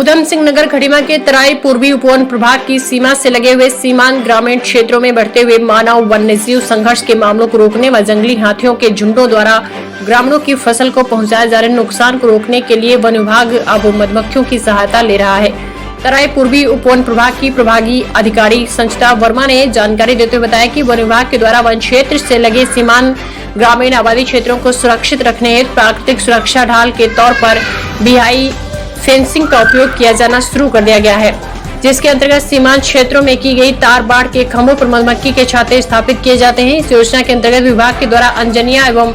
उधम सिंह नगर खटीमा के तराई पूर्वी उपवन प्रभाग की सीमा से लगे हुए सीमांत ग्रामीण क्षेत्रों में बढ़ते हुए मानव वन्यजीव संघर्ष के मामलों को रोकने व जंगली हाथियों के झुंडों द्वारा ग्रामीणों की फसल को पहुंचाए जा रहे नुकसान को रोकने के लिए वन विभाग अब मधुमक्खियों की सहायता ले रहा है। तराई पूर्वी उपवन प्रभाग की प्रभागी अधिकारी संचिता वर्मा ने जानकारी देते हुए बताया कि वन विभाग के द्वारा वन क्षेत्र से लगे सीमांत ग्रामीण आबादी क्षेत्रों को सुरक्षित रखने हेतु प्राकृतिक सुरक्षा ढाल के तौर पर बिहाई फेंसिंग का उपयोग किया जाना शुरू कर दिया गया है, जिसके अंतर्गत सीमांत क्षेत्रों में की गई तार बाड़ के खंभों पर मधुमक्खी के छाते स्थापित किए जाते हैं। इस योजना के अंतर्गत विभाग के द्वारा अंजनिया एवं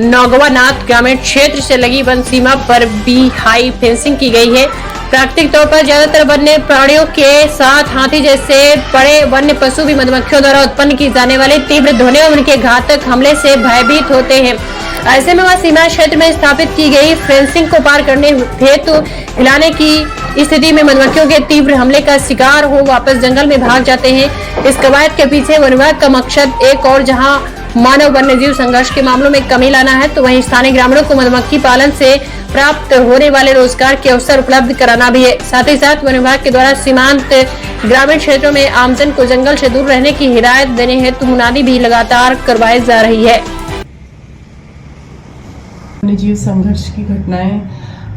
नौगवानाथ ग्रामीण क्षेत्र से लगी वन सीमा पर बी हाई फेंसिंग की गई है। प्राकृतिक तौर पर ज्यादातर वन्य प्राणियों के साथ हाथी जैसे बड़े वन्य पशु भी मधुमक्खियों द्वारा उत्पन्न की जाने वाले तीव्र ध्वनि और उनके घातक हमले से भयभीत होते हैं। ऐसे में वह सीमा क्षेत्र में स्थापित की गई फेंसिंग को पार करने हेतु हिलाने की स्थिति में मधुमक्खियों के तीव्र हमले का शिकार हो वापस जंगल में भाग जाते हैं। इस कवायद के पीछे वन विभाग का मकसद एक और जहां मानव वन्यजीव संघर्ष के मामलों में कमी लाना है, तो वहीं स्थानीय ग्रामीणों को मधुमक्खी पालन से प्राप्त होने वाले रोजगार के अवसर उपलब्ध कराना भी है। साथ ही साथ वन विभाग के द्वारा सीमांत ग्रामीण क्षेत्रों में आमजन को जंगल से दूर रहने की हिदायत देने हेतु मुनादी भी लगातार करवाई जा रही है। वन्यजीव संघर्ष की घटनाएं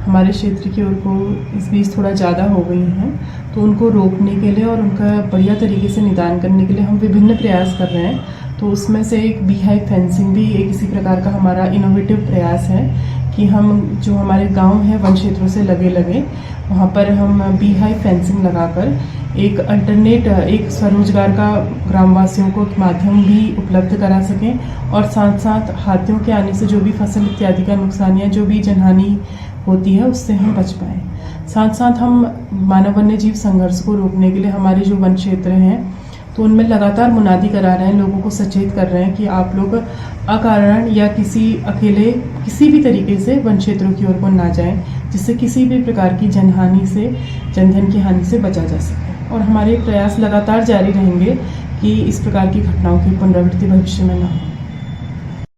हमारे क्षेत्र की ओर को इस बीच थोड़ा ज़्यादा हो गई हैं, तो उनको रोकने के लिए और उनका बढ़िया तरीके से निदान करने के लिए हम विभिन्न प्रयास कर रहे हैं। तो उसमें से एक बी हाई फेंसिंग भी एक इसी प्रकार का हमारा इनोवेटिव प्रयास है कि हम जो हमारे गांव हैं वन क्षेत्रों से लगे वहाँ पर हम बी हाई फेंसिंग लगाकर एक अल्टरनेट एक स्वरोजगार का ग्रामवासियों को माध्यम भी उपलब्ध करा सकें और साथ साथ हाथियों के आने से जो भी फसल इत्यादि का नुकसान या जो भी जनहानि होती है उससे हम बच पाएँ। साथ साथ हम मानव वन्य जीव संघर्ष को रोकने के लिए हमारे जो वन क्षेत्र हैं तो उनमें लगातार मुनादी करा रहे हैं, लोगों को सचेत कर रहे हैं कि आप लोग अकारण या अकेले किसी भी तरीके से वन क्षेत्रों की ओर को ना जाएं, जिससे किसी भी प्रकार की जनहानि से जनधन की हानि से बचा जा सके। और हमारे प्रयास लगातार जारी रहेंगे कि इस प्रकार की घटनाओं की पुनरावृत्ति भविष्य में न हो।